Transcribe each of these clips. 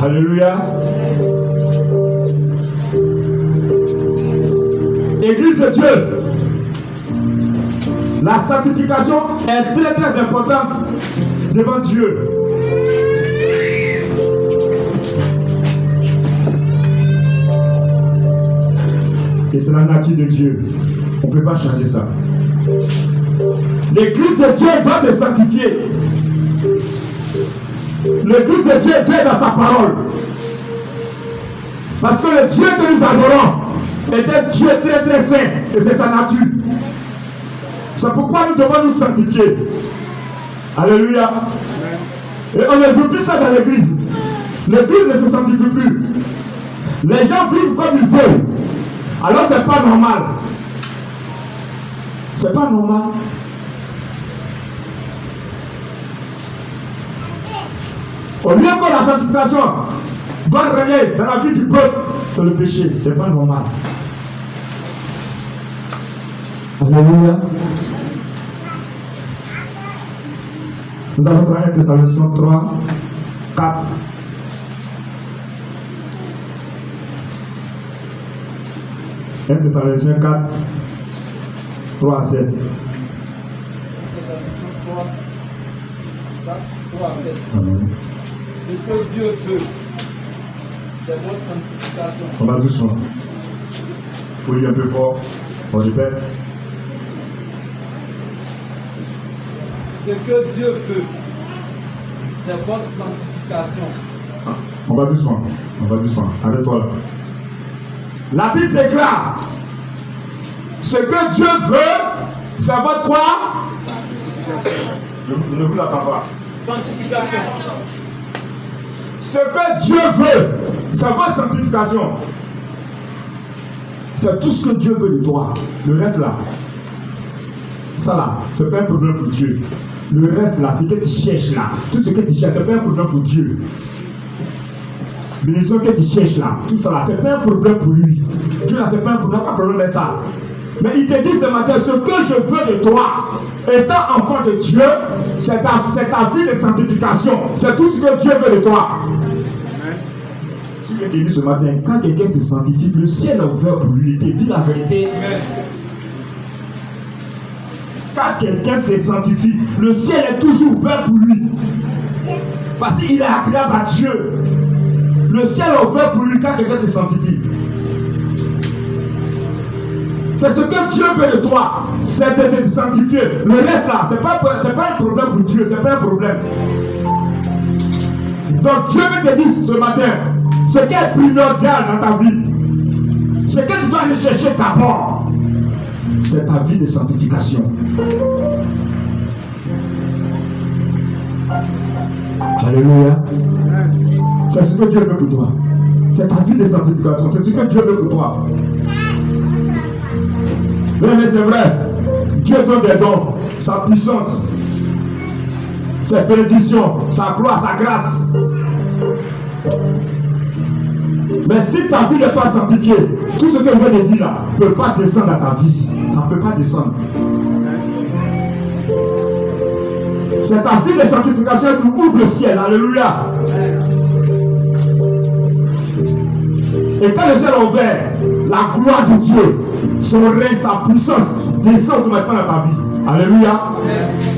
Alléluia. Église de Dieu, la sanctification est très très importante devant Dieu. Et c'est la nature de Dieu. On ne peut pas changer ça. L'église de Dieu doit se sanctifier. L'église de Dieu est dans sa parole. Parce que le Dieu que nous adorons est un Dieu très très saint. Et c'est sa nature. C'est pourquoi nous devons nous sanctifier. Alléluia. Et on ne veut plus ça dans l'église. L'église ne se sanctifie plus. Les gens vivent comme ils veulent. Alors c'est pas normal. C'est pas normal. Au lieu que la sanctification doit régner dans la vie du peuple, c'est le péché. C'est pas normal. Alléluia. Nous allons prendre 1 Thessaloniciens 3, 4. Un Thessaloniciens 4, 3 à 7. 3 à 7. Amen. Ce que Dieu veut, c'est votre sanctification. On va doucement. Il faut lire un peu fort. On répète. Ce que Dieu veut, c'est votre sanctification. On va doucement. On va doucement. Arrête-toi là. La Bible déclare ce que Dieu veut, c'est votre quoi? Je ne vous attends pas. Sanctification. Ce que Dieu veut, c'est votre sanctification. C'est tout ce que Dieu veut de toi. Le reste là, ça là, c'est pas un problème pour Dieu. Le reste là, ce que tu cherches là, tout ce que tu cherches, c'est pas un problème pour Dieu. Bénédiction que tu cherches là, tout ça là, c'est pas un problème pour lui. Dieu là, c'est pas un problème, avec ça. Mais il te dit ce matin, ce que je veux de toi, étant enfant de Dieu, c'est ta vie de sanctification. C'est tout ce que Dieu veut de toi. Si je te dis ce matin, quand quelqu'un se sanctifie, le ciel est ouvert pour lui. Il te dit la vérité. Quand quelqu'un se sanctifie, le ciel est toujours ouvert pour lui. Parce qu'il est agréable à Dieu. Le ciel est ouvert pour lui quand quelqu'un se sanctifie. C'est ce que Dieu veut de toi, c'est de te sanctifier. Le reste là, c'est pas un problème pour Dieu, c'est pas un problème. Donc Dieu veut te dire ce matin, ce qui est primordial dans ta vie, ce que tu dois rechercher d'abord, c'est ta vie de sanctification. Alléluia. C'est ce que Dieu veut pour toi. C'est ta vie de sanctification, c'est ce que Dieu veut pour toi. Mais c'est vrai, Dieu donne des dons, sa puissance, ses bénédictions, sa gloire, sa grâce. Mais si ta vie n'est pas sanctifiée, tout ce que je viens de dire là ne peut pas descendre dans ta vie. Ça ne peut pas descendre. C'est ta vie de sanctification qui ouvre le ciel. Alléluia. Et quand le ciel est ouvert, la gloire de Dieu, son règne, sa puissance descend automatiquement dans ta vie. Alléluia.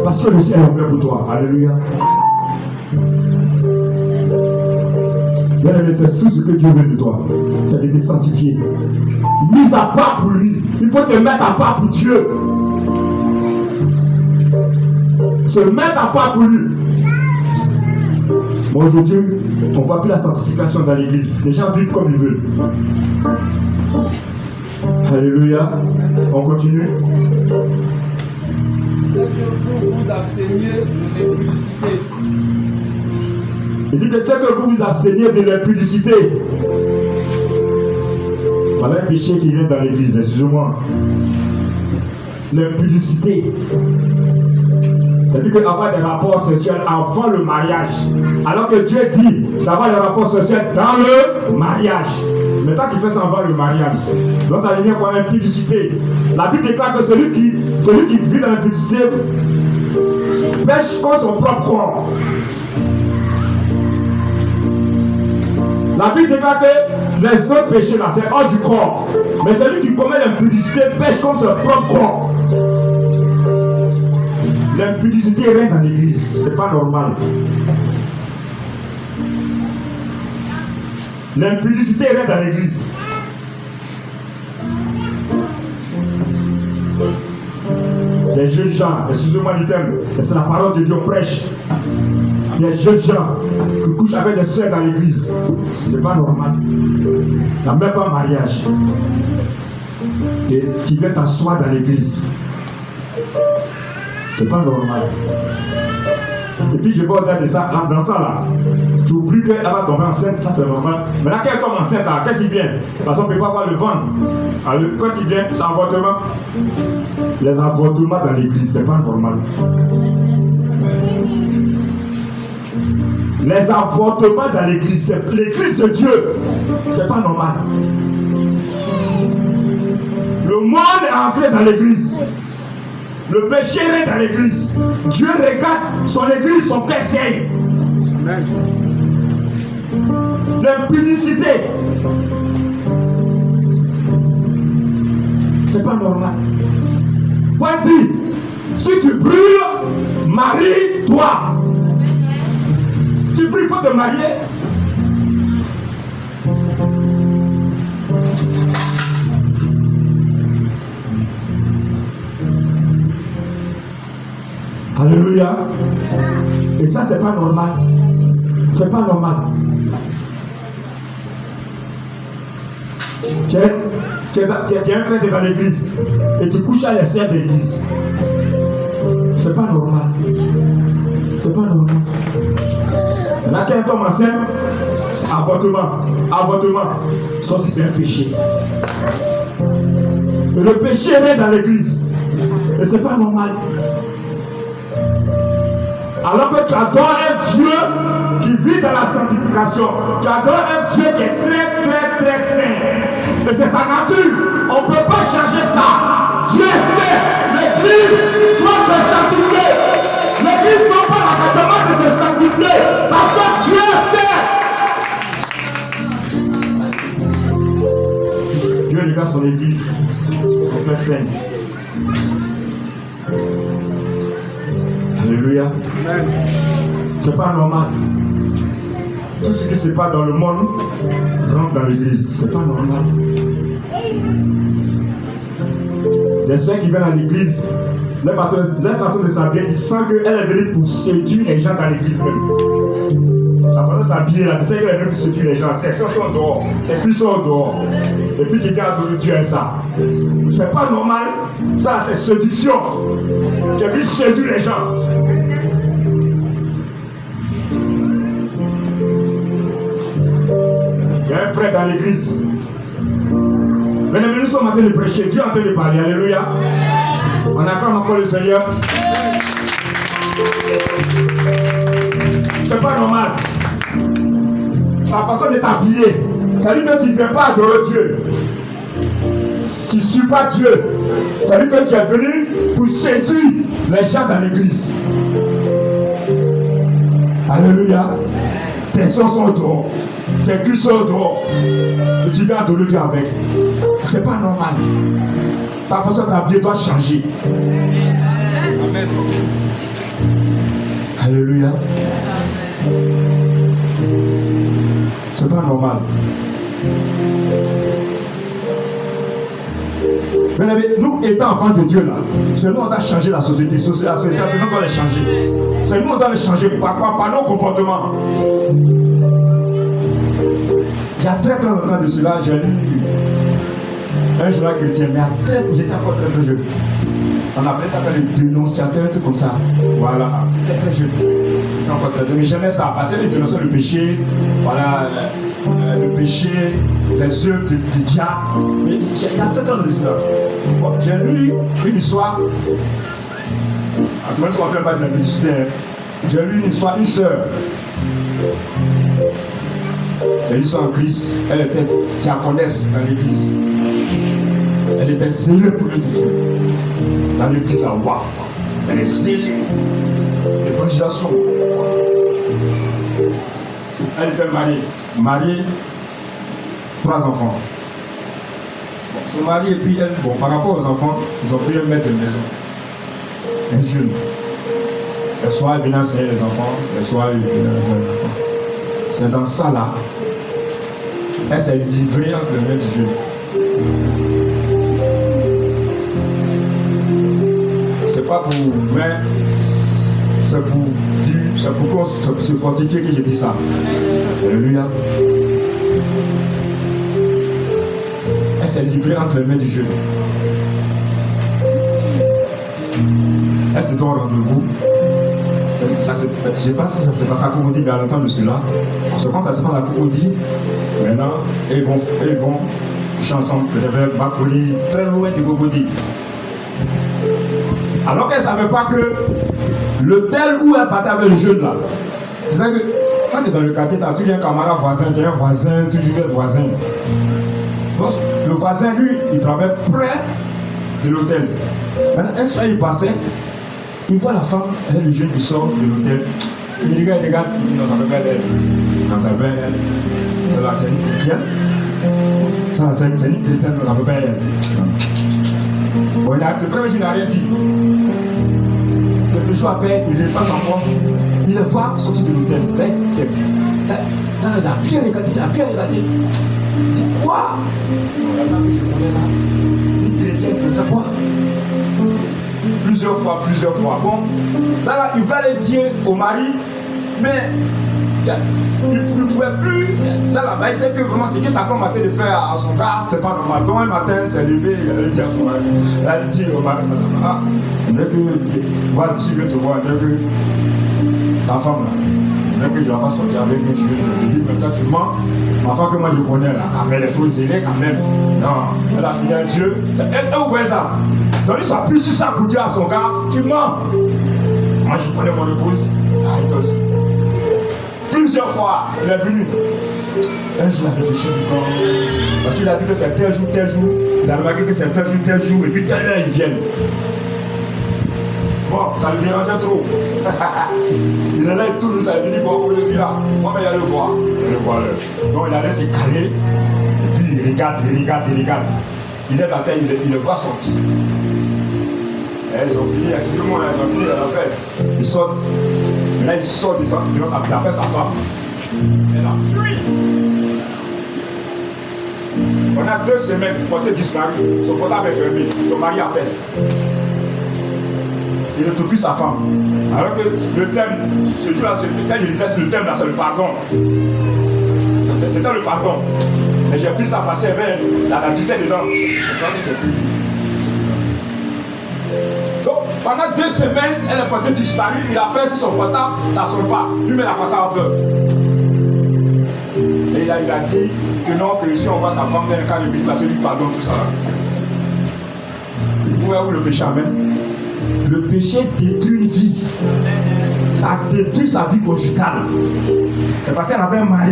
Parce que le ciel est ouvert pour toi. Alléluia. Bien aimé, c'est tout ce que Dieu veut de toi. C'est de te sanctifier. Mise à part pour lui. Il faut te mettre à part pour Dieu. Se mettre à part pour lui. Bon, aujourd'hui, on ne voit plus la sanctification dans l'église. Les gens vivent comme ils veulent. Alléluia. On continue. C'est que vous vous absteniez de l'impudicité. Il dit que c'est que vous vous absteniez de l'impudicité. Voilà un péché qui vient dans l'église, excusez-moi. L'impudicité. C'est-à-dire qu'avoir des rapports sexuels avant le mariage. Alors que Dieu dit d'avoir des rapports sexuels dans le mariage. Mais tant qu'il fait ça avant le mariage, donc ça devient quoi? Impudicité. La Bible déclare que celui qui vit dans l'impudicité pêche contre son propre corps. La Bible déclare que les autres péchés là, c'est hors du corps. Mais celui qui commet l'impudicité pêche comme son propre corps. L'impudicité règne dans l'église. C'est pas normal. L'impudicité règne dans l'église. Des jeunes gens, excusez-moi du terme, mais c'est la parole de Dieu prêche. Des jeunes gens qui couchent avec des sœurs dans l'église. C'est pas normal. Il n'y a même pas mariage. Et tu viens t'asseoir dans l'église. C'est pas normal. Et puis je vais au-delà de ça, dans ça là, tu oublies qu'elle va tomber enceinte, ça c'est normal. Mais là, quand elle tombe enceinte, là, qu'est-ce qui vient? Parce qu'on ne peut pas voir le ventre. Alors, qu'est-ce qui vient? C'est avortement. Les avortements dans l'église, c'est pas normal. Les avortements dans l'église, c'est l'église de Dieu, c'est pas normal. Le monde est entré dans l'église. Le péché est dans l'église. Dieu regarde son église, son père saigne. L'impudicité, c'est pas normal. Point dit, si tu brûles, marie-toi. Tu brûles, il faut te marier. Alléluia. Et ça, c'est pas normal. C'est pas normal. Tu es un frère dans l'église et tu couches à les sœurs de l'église. C'est pas normal. C'est pas normal. Là, quand elle tombe enceinte, c'est avortement. Avortement. Ça aussi, c'est un péché. Et le péché est dans l'église. Et c'est pas normal. Alors que tu adores un Dieu qui vit dans la sanctification. Tu adores un Dieu qui est très, très, très saint. Et c'est sa nature. On ne peut pas changer ça. Dieu sait. L'église doit se sanctifier. L'église n'a pas l'engagement de se sanctifier. Parce que Dieu sait. Dieu regarde son église. Son Père saint. Alléluia. C'est pas normal. Tout ce qui se passe dans le monde rentre dans l'église. C'est pas normal. Des sœurs qui viennent à l'église, leur façon de s'habiller, tu sens qu'elle est venue pour séduire les gens dans l'église même. Sa façon de s'habiller là, tu sais qu'elle est venue pour séduire les gens. C'est ceux qui sont dehors. C'est plus sont dehors. Et puis tu viens à tout Dieu et ça. C'est pas normal. Ça, c'est séduction. Tu es venu séduire les gens. Il y a un frère dans l'église. Mesdames, nous sommes en train de prêcher. Dieu est en train de parler. Alléluia. On acclame encore le Seigneur. C'est pas normal. La façon de t'habiller. Ça veut dire que tu ne viens pas adorer Dieu. Tu ne suis pas Dieu. Ça veut dire que tu es venu pour séduire les gens dans l'église. Alléluia. Tes sons sont dehors. Tes culs sont dehors. Et tu viens adorer Dieu avec. C'est pas normal. Ta façon d'habiller doit changer. Amen. Alléluia. C'est pas normal. Mais nous étant enfants de Dieu là, c'est nous on doit changer la société. La société, c'est nous qu'on doit les changer. C'est nous on doit les changer par nos comportements. Il y a très très longtemps de cela, j'ai lu un journal chrétien, mais j'étais encore très très jeune. On appelait ça le dénonciateur, un truc comme ça. Voilà, j'étais très jeune. J'étais encore très jeune. Mais j'aimais ça, parce que dénoncer le péché, voilà, le péché, les œuvres du diable. Mais il y a très très longtemps de cela. Bon, j'ai lu une histoire. En tout cas, on ne fait pas de la publicité. J'ai lu une histoire, une sœur. C'est une sœur en Christ. Elle était diaconesse dans l'église. Elle était zélée pour le Dieu. Dans l'église, là, waouh. Elle est zélée. L'évangélisation. Elle était mariée. Mariée 3 enfants. Bon, son mari et puis elle, bon, par rapport aux enfants, ils ont pris un maître de maison. Un jeune. Le soir, il venait enseigner les enfants. Le soir, il venait enseigner les enfants. C'est dans ça là. Elle s'est livrée entre les mains du jeune. C'est pas pour. Mais c'est pour dire. C'est pour qu'on se fortifie que j'ai dit ça. Alléluia. Elle s'est livrée entre les mains du jeune. Elle se donne rendez-vous. Je ne sais pas si ça s'est passé à Cocody, mais à longtemps de cela. Parce que quand ça se passe à Cocody, maintenant, ils vont chanter ensemble. J'avais Bakoli très loin de Cocody. Alors qu'elle ne savait pas que l'hôtel où elle partait avec le jeune là, c'est ça que quand tu es dans le quartier, tu as toujours un camarade voisin, tu as un voisin, toujours un voisin. Donc le voisin, lui, il travaille près de l'hôtel. Maintenant, un soir, il passait. Il voit la femme, elle est le jeune qui sort de l'hôtel. Il regarde, il dit non, ça ne peut pas être elle. Quand ça veut elle, c'est la jeune chrétienne. Ça, c'est une chrétienne, ça ne peut pas être elle. Bon, le premier jour, il n'a rien dit. Quelques jours après, il repasse encore. Il le voit sortir de l'hôtel. Là, il a bien regardé, il a bien regardé. Il dit quoi? La femme que je connais là, une chrétienne, comme ça, quoi? Plusieurs fois. Bon, là, il va le dire au mari, mais il ne pouvait plus. Là, il sait que vraiment ce que sa femme a été de faire à son gars, c'est pas normal. Donc, un matin, il s'est levé, il allait dire à son mari. Là, il dit au mari, ah, dès que, vas-y, si je vais te voir, dès que ta femme là, dès que je ne vais pas sortir avec lui, je vais te dire, maintenant tu mens. Ma femme que moi je connais là, quand même, elle est trop zélée quand même. Non, elle a fini un Dieu. Elle vous voyez ça? Donc, il soit plus sur ça pour dire à son gars, tu mens. Moi, je connais mon épouse. Arrête aussi. Plusieurs fois, il est venu. Un jour, il a réfléchi encore. Parce qu'il a dit que c'est tel jour. Il a remarqué que c'est tel jour. Et puis, telle heure, ils viennent. Bon, ça lui dérangeait trop. Il est là et tout, ça lui dit, bon, il est là. Moi, mais il allait le voir. Donc, il allait se caler. Et puis, il regarde. Il est dans la tête, il le voit sortir. Ils ont fini, excusez-moi, ils ont fini la fête. Ils sortent. Là, il sort de sa après sa femme. Elle a fui. On a 2 semaines pour porter disparu. Son portable est fermé. Son mari appelle. Il ne trouve plus sa femme. Alors que le thème, ce jour-là, quand je disais le thème là, c'est le pardon. C'était le pardon. Mais j'ai pris ça passer vers la dureté dedans. Donc, pendant 2 semaines, elle est portée disparue. Il appelle sur son portable, ça ne sonne pas. Lui, il a passé en peur. Et il a dit que non, que si on voit sa femme, elle quand il parce que lui pardonne tout ça. Vous voyez où le péché amène? Le péché détruit une vie. Ça détruit sa vie conjugale. C'est parce qu'elle avait un mari